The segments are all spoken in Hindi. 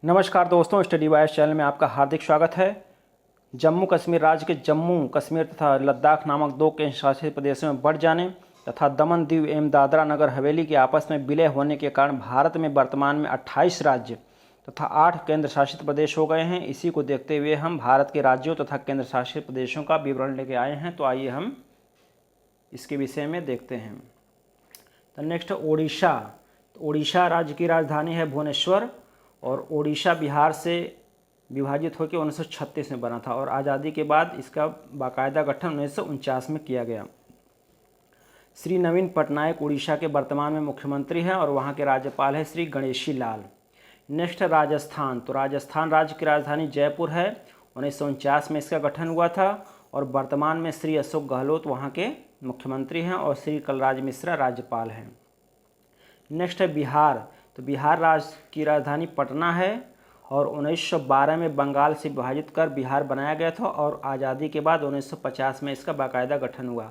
नमस्कार दोस्तों, स्टडी वाइज चैनल में आपका हार्दिक स्वागत है। जम्मू कश्मीर राज्य के जम्मू कश्मीर तथा लद्दाख नामक दो केंद्र शासित प्रदेशों में बढ़ जाने तथा दमन दीव एवं दादरा नगर हवेली के आपस में विलय होने के कारण भारत में वर्तमान में 28 राज्य तथा 8 केंद्र शासित प्रदेश हो गए हैं। इसी को देखते हुए हम भारत के राज्यों तथा केंद्र शासित प्रदेशों का विवरण लेके आए हैं। तो आइए हम इसके विषय में देखते हैं। तो नेक्स्ट ओडिशा। तो ओडिशा राज्य की राजधानी है भुवनेश्वर और ओडिशा बिहार से विभाजित होकर 1936 में बना था और आज़ादी के बाद इसका बाकायदा गठन 1949 में किया गया। श्री नवीन पटनायक उड़ीसा के वर्तमान में मुख्यमंत्री हैं और वहाँ के राज्यपाल हैं श्री गणेशी लाल। नेक्स्ट राजस्थान। तो राजस्थान राज्य की राजधानी जयपुर है। 1949 में इसका गठन हुआ था और वर्तमान में श्री अशोक गहलोत वहाँ के मुख्यमंत्री हैं और श्री कलराज मिश्रा राज्यपाल हैं। नेक्स्ट है बिहार। तो बिहार राज्य की राजधानी पटना है और 1912 में बंगाल से विभाजित कर बिहार बनाया गया था और आज़ादी के बाद 1950 में इसका बाकायदा गठन हुआ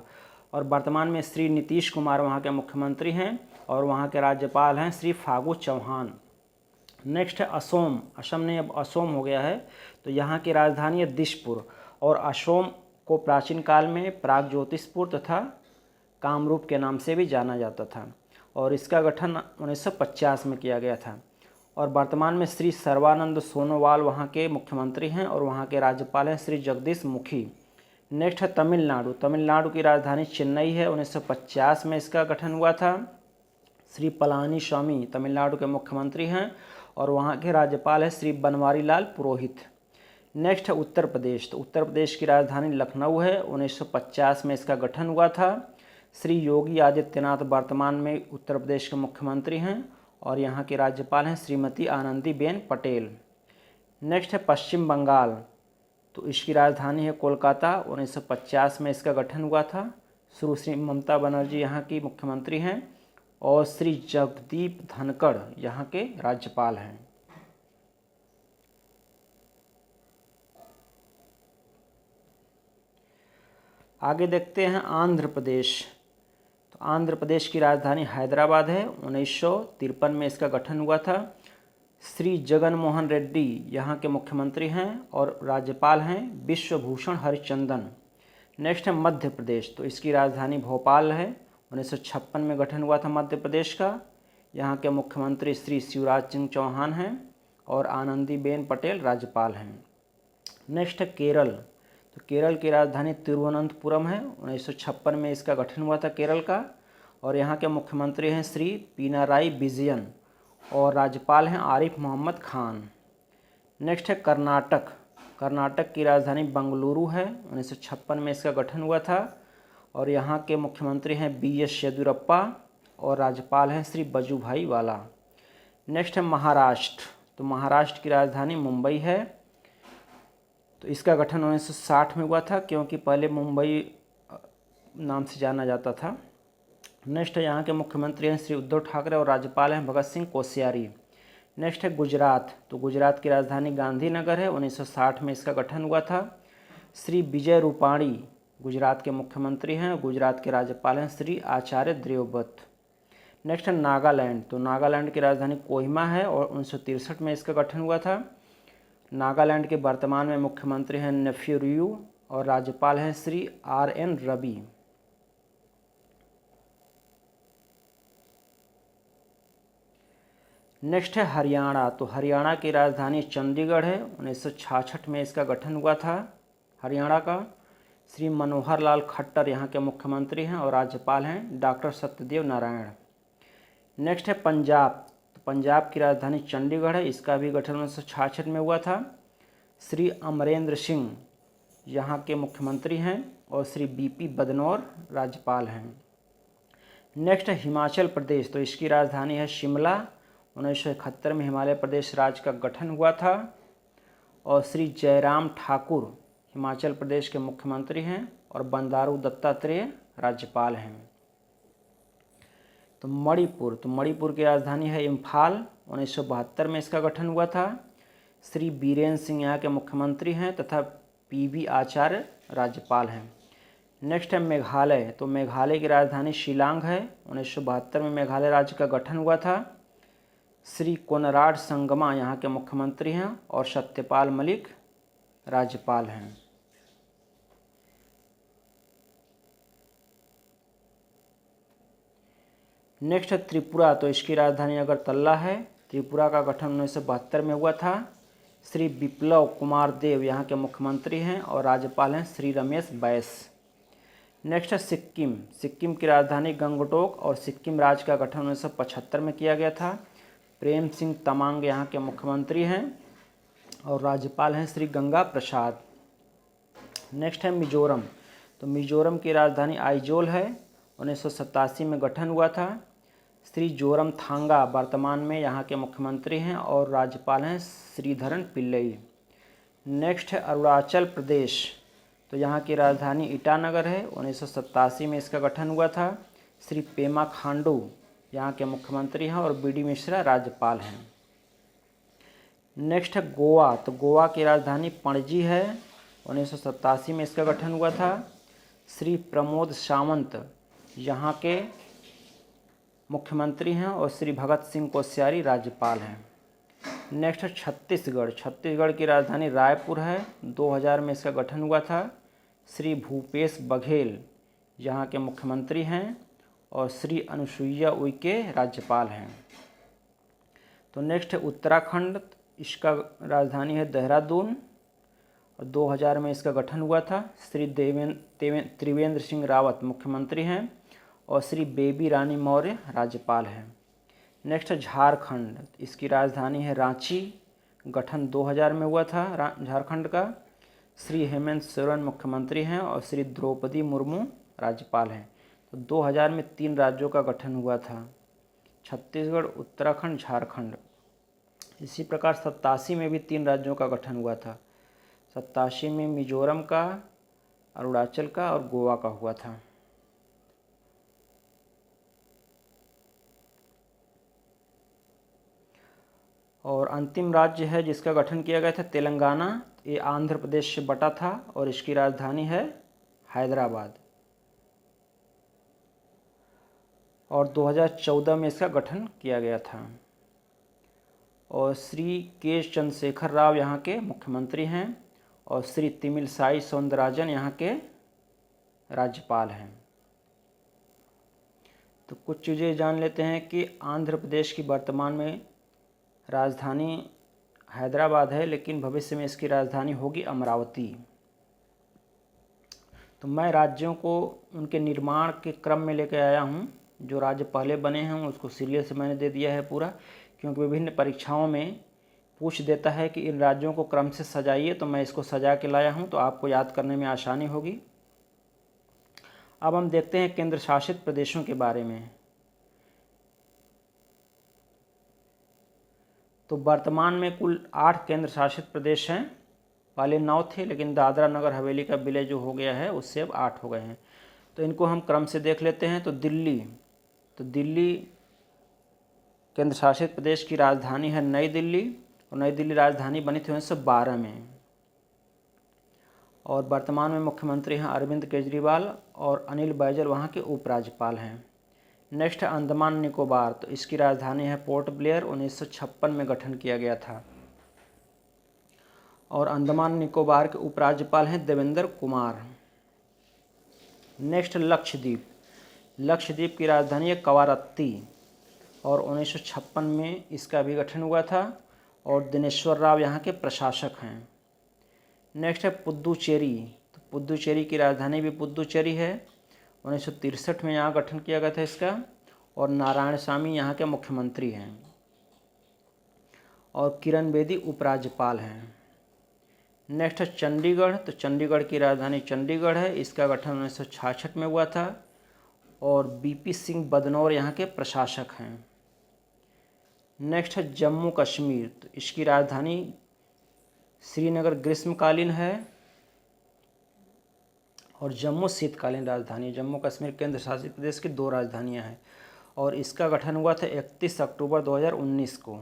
और वर्तमान में श्री नीतीश कुमार वहाँ के मुख्यमंत्री हैं और वहाँ के राज्यपाल हैं श्री फागू चौहान। नेक्स्ट है असोम। असम ने अब असोम हो गया है। तो यहाँ की राजधानी है दिसपुर और असोम को प्राचीन काल में प्रागज्योतिषपुर तथा कामरूप के नाम से भी जाना जाता था और इसका गठन 1950 में किया गया था और वर्तमान में श्री सर्बानंद सोनोवाल वहाँ के मुख्यमंत्री हैं और वहाँ के राज्यपाल हैं श्री जगदीश मुखी। नेक्स्ट है तमिलनाडु। तमिलनाडु की राजधानी चेन्नई है। 1950 में इसका गठन हुआ था। श्री पलानी स्वामी तमिलनाडु के मुख्यमंत्री हैं और वहाँ के राज्यपाल हैं श्री बनवारी लाल पुरोहित। नेक्स्ट है उत्तर प्रदेश। तो उत्तर प्रदेश की राजधानी लखनऊ है। 1950 में इसका गठन हुआ था। श्री योगी आदित्यनाथ वर्तमान में उत्तर प्रदेश के मुख्यमंत्री हैं और यहाँ के राज्यपाल हैं श्रीमती आनंदीबेन पटेल। नेक्स्ट है पश्चिम बंगाल। तो इसकी राजधानी है कोलकाता। 1950 में इसका गठन हुआ था। सुश्री ममता बनर्जी यहाँ की मुख्यमंत्री हैं और श्री जगदीप धनखड़ यहाँ के राज्यपाल हैं। आगे देखते हैं आंध्र प्रदेश। तो आंध्र प्रदेश की राजधानी हैदराबाद है। 1953 में इसका गठन हुआ था। श्री जगन मोहन रेड्डी यहाँ के मुख्यमंत्री हैं और राज्यपाल हैं विश्वभूषण हरिचंदन। नेक्स्ट है मध्य प्रदेश। तो इसकी राजधानी भोपाल है। 1956 में गठन हुआ था मध्य प्रदेश का। यहाँ के मुख्यमंत्री श्री शिवराज सिंह चौहान हैं और आनंदीबेन पटेल राज्यपाल हैं। नेक्स्ट है केरल। तो केरल की राजधानी तिरुवनंतपुरम है। 1956 में इसका गठन हुआ था केरल का और यहाँ के मुख्यमंत्री हैं श्री पिनाराई विजयन और राज्यपाल हैं आरिफ मोहम्मद खान। नेक्स्ट है कर्नाटक। कर्नाटक की राजधानी बंगलुरु है। 1956 में इसका गठन हुआ था और यहाँ के मुख्यमंत्री हैं BS येदियुरप्पा और राज्यपाल हैं श्री वजुभाई वाला। नेक्स्ट है महाराष्ट्र। तो महाराष्ट्र की राजधानी मुंबई है। तो इसका गठन 1960 में हुआ था क्योंकि पहले मुंबई नाम से जाना जाता था। नेक्स्ट है यहाँ के मुख्यमंत्री हैं श्री उद्धव ठाकरे और राज्यपाल हैं भगत सिंह कोश्यारी। नेक्स्ट है गुजरात। तो गुजरात की राजधानी गांधीनगर है। 1960 में इसका गठन हुआ था। श्री विजय रूपाणी गुजरात के मुख्यमंत्री हैं। गुजरात के राज्यपाल हैं श्री आचार्य देवव्रत। नेक्स्ट है नागालैंड। तो नागालैंड की राजधानी कोहिमा है और 1963 में इसका गठन हुआ था। नागालैंड के वर्तमान में मुख्यमंत्री हैं नेफ्यू रियू और राज्यपाल हैं श्री RN रवि। नेक्स्ट है हरियाणा। तो हरियाणा की राजधानी चंडीगढ़ है। 1966 में इसका गठन हुआ था हरियाणा का। श्री मनोहर लाल खट्टर यहाँ के मुख्यमंत्री हैं और राज्यपाल हैं डॉक्टर सत्यदेव नारायण। नेक्स्ट है पंजाब। तो पंजाब की राजधानी चंडीगढ़ है। इसका भी गठन 1966 में हुआ था। श्री अमरेंद्र सिंह यहाँ के मुख्यमंत्री हैं और श्री BP बदनौर राज्यपाल हैं। नेक्स्ट है हिमाचल प्रदेश। तो इसकी राजधानी है शिमला। 1971 में हिमाचल प्रदेश राज्य का गठन हुआ था और श्री जयराम ठाकुर हिमाचल प्रदेश के मुख्यमंत्री हैं और बंडारू दत्तात्रेय राज्यपाल हैं। तो मणिपुर की राजधानी है इम्फाल। 1972 में इसका गठन हुआ था। श्री बीरेन सिंह यहाँ के मुख्यमंत्री हैं तथा PB आचार्य राज्यपाल हैं। नेक्स्ट है मेघालय। तो मेघालय की राजधानी शिलांग है। 1972 में मेघालय राज्य का गठन हुआ था। श्री कोनराड संगमा यहाँ के मुख्यमंत्री हैं और सत्यपाल मलिक राज्यपाल हैं। नेक्स्ट है त्रिपुरा, तो इसकी राजधानी अगरतला है। त्रिपुरा का गठन 1972 में हुआ था। श्री बिप्लव कुमार देव यहाँ के मुख्यमंत्री हैं और राज्यपाल हैं श्री रमेश बैस। नेक्स्ट है सिक्किम। सिक्किम की राजधानी गंगटोक और सिक्किम राज्य का गठन 1975 में किया गया था। प्रेम सिंह तमांग यहाँ के मुख्यमंत्री हैं और राज्यपाल हैं श्री गंगा प्रसाद। नेक्स्ट है मिजोरम, तो मिजोरम की राजधानी आइजोल है। 1987 में गठन हुआ था। श्री जोरमथांगा वर्तमान में यहाँ के मुख्यमंत्री हैं और राज्यपाल हैं श्रीधरन पिल्लई। नेक्स्ट है अरुणाचल प्रदेश, तो यहाँ की राजधानी ईटानगर है। 1987 में इसका गठन हुआ था। श्री पेमा खांडू यहाँ के मुख्यमंत्री हैं और बी डी मिश्रा राज्यपाल हैं। नेक्स्ट है गोवा, तो गोवा की राजधानी पणजी है। 1987 में इसका गठन हुआ था। श्री प्रमोद सावंत यहाँ के मुख्यमंत्री हैं और श्री भगत सिंह कोश्यारी राज्यपाल हैं। नेक्स्ट है छत्तीसगढ़। छत्तीसगढ़ की राजधानी रायपुर है। 2000 में इसका गठन हुआ था। श्री भूपेश बघेल यहाँ के मुख्यमंत्री हैं और श्री अनुसुईया उइके राज्यपाल हैं। तो नेक्स्ट है उत्तराखंड, इसका राजधानी है देहरादून और 2000 में इसका गठन हुआ था। श्री त्रिवेंद्र सिंह रावत मुख्यमंत्री हैं और श्री बेबी रानी मौर्य राज्यपाल हैं। नेक्स्ट है झारखंड, इसकी राजधानी है रांची। गठन 2000 में हुआ था झारखंड का। श्री हेमंत सोरेन मुख्यमंत्री हैं और श्री द्रौपदी मुर्मू राज्यपाल हैं। तो 2000 में 3 राज्यों का गठन हुआ था, छत्तीसगढ़, उत्तराखंड, झारखंड। इसी प्रकार 87 में भी 3 राज्यों का गठन हुआ था। 87 में मिजोरम का, अरुणाचल का और गोवा का हुआ था। और अंतिम राज्य है जिसका गठन किया गया था तेलंगाना। ये आंध्र प्रदेश से बटा था और इसकी राजधानी है हैदराबाद। और 2014 में इसका गठन किया गया था। और श्री के चंद्रशेखर राव यहाँ के मुख्यमंत्री हैं और श्री तिमिलसाई सौंदरराजन यहाँ के राज्यपाल हैं। तो कुछ चीज़ें जान लेते हैं कि आंध्र प्रदेश की वर्तमान में राजधानी हैदराबाद है, लेकिन भविष्य में इसकी राजधानी होगी अमरावती। तो मैं राज्यों को उनके निर्माण के क्रम में लेकर आया हूँ। जो राज्य पहले बने हैं उसको सीरियल से मैंने दे दिया है पूरा, क्योंकि विभिन्न परीक्षाओं में पूछ देता है कि इन राज्यों को क्रम से सजाइए, तो मैं इसको सजा के लाया हूँ, तो आपको याद करने में आसानी होगी। अब हम देखते हैं केंद्र शासित प्रदेशों के बारे में। तो वर्तमान में कुल 8 केंद्र शासित प्रदेश हैं। पहले 9 थे, लेकिन दादरा नगर हवेली का विलय जो हो गया है उससे अब 8 हो गए हैं। तो इनको हम क्रम से देख लेते हैं। तो दिल्ली केंद्र शासित प्रदेश की राजधानी है नई दिल्ली, और नई दिल्ली राजधानी बनी थी 1912 में। और वर्तमान में मुख्यमंत्री हैं अरविंद केजरीवाल और अनिल बैजल वहाँ के उपराज्यपाल हैं। नेक्स्ट है अंडमान निकोबार, तो इसकी राजधानी है पोर्ट ब्लेयर। 1956 में गठन किया गया था। और अंडमान निकोबार के उपराज्यपाल हैं देवेंद्र कुमार। नेक्स्ट लक्षद्वीप की राजधानी है कवारत्ती और 1956 में इसका भी गठन हुआ था और दिनेश्वर राव यहाँ के प्रशासक हैं। नेक्स्ट है पुद्दुचेरी, तो पुद्दुचेरी की राजधानी भी पुद्दुचेरी है। 1963 में यहाँ गठन किया गया था इसका और नारायणसामी यहाँ के मुख्यमंत्री हैं और किरण बेदी उपराज्यपाल हैं। नेक्स्ट है चंडीगढ़, तो चंडीगढ़ की राजधानी चंडीगढ़ है। इसका गठन 1966 में हुआ था और बीपी सिंह बदनौर यहाँ के प्रशासक हैं। नेक्स्ट है जम्मू कश्मीर, तो इसकी राजधानी श्रीनगर ग्रीष्मकालीन है और जम्मू शीतकालीन राजधानी। जम्मू कश्मीर केंद्र शासित प्रदेश की 2 राजधानियां हैं और इसका गठन हुआ था 31 अक्टूबर 2019 को।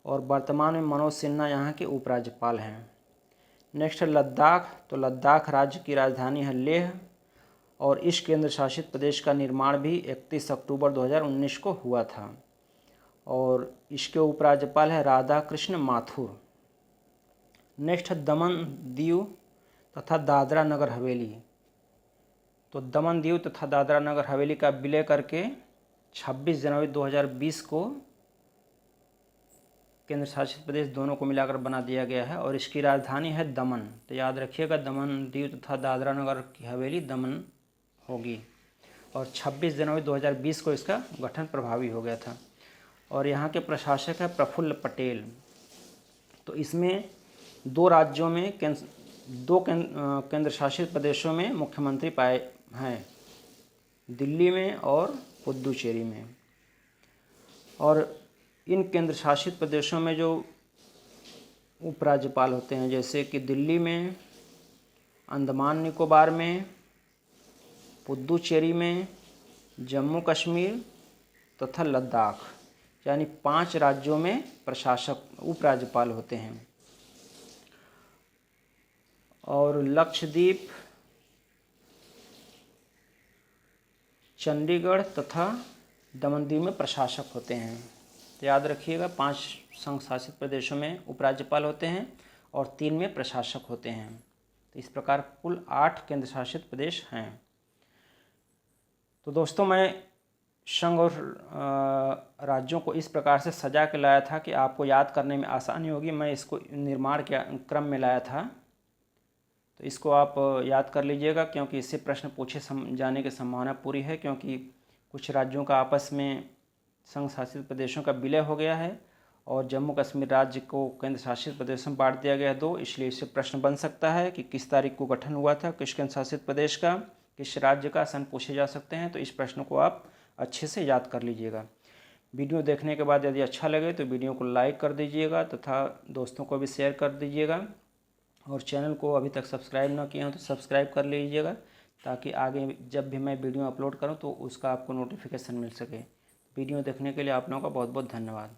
और वर्तमान में मनोज सिन्हा यहाँ के उपराज्यपाल हैं। नेक्स्ट है लद्दाख, तो लद्दाख राज्य की राजधानी है लेह और इस केंद्र शासित प्रदेश का निर्माण भी 31 अक्टूबर 2019 को हुआ था। और इसके उपराज्यपाल है राधा कृष्ण माथुर। नेक्स्ट है दमन दीव तथा दादरा नगर हवेली। तो दमन दीव तथा दादरा नगर हवेली का विलय करके 26 जनवरी 2020 को केंद्र शासित प्रदेश दोनों को मिलाकर बना दिया गया है और इसकी राजधानी है दमन। तो याद रखिएगा, दमन दीव तथा दादरा नगर की हवेली दमन होगी और 26 जनवरी 2020 को इसका गठन प्रभावी हो गया था। और यहाँ के प्रशासक है प्रफुल्ल पटेल। तो इसमें दो राज्यों में दो केंद्र शासित प्रदेशों में मुख्यमंत्री पाए हैं, दिल्ली में और पुदुचेरी में। और इन केंद्र शासित प्रदेशों में जो उपराज्यपाल होते हैं, जैसे कि दिल्ली में, अंडमान निकोबार में, पुदुचेरी में, जम्मू कश्मीर तथा लद्दाख, यानी 5 राज्यों में प्रशासक उपराज्यपाल होते हैं। और लक्षद्वीप, चंडीगढ़ तथा दमन दीव में प्रशासक होते हैं। तो याद रखिएगा, 5 संघ शासित प्रदेशों में उपराज्यपाल होते हैं और 3 में प्रशासक होते हैं। तो इस प्रकार कुल 8 केंद्र शासित प्रदेश हैं। तो दोस्तों, मैं संघ और राज्यों को इस प्रकार से सजा के लाया था कि आपको याद करने में आसानी होगी। मैं इसको निर्माण के क्रम में लाया था, तो इसको आप याद कर लीजिएगा, क्योंकि इससे प्रश्न पूछे जाने की संभावना पूरी है, क्योंकि कुछ राज्यों का आपस में संघ शासित प्रदेशों का विलय हो गया है और जम्मू कश्मीर राज्य को केंद्र शासित प्रदेशों में बांट दिया गया है 2। इसलिए इससे प्रश्न बन सकता है कि किस तारीख को गठन हुआ था, किस केंद्र शासित प्रदेश का, किस राज्य का, सन पूछे जा सकते हैं। तो इस प्रश्न को आप अच्छे से याद कर लीजिएगा। वीडियो देखने के बाद यदि अच्छा लगे तो वीडियो को लाइक कर दीजिएगा तथा दोस्तों को भी शेयर कर दीजिएगा। और चैनल को अभी तक सब्सक्राइब ना किया हो तो सब्सक्राइब कर लीजिएगा, ताकि आगे जब भी मैं वीडियो अपलोड करूं तो उसका आपको नोटिफिकेशन मिल सके। वीडियो देखने के लिए आप लोगों का बहुत बहुत धन्यवाद।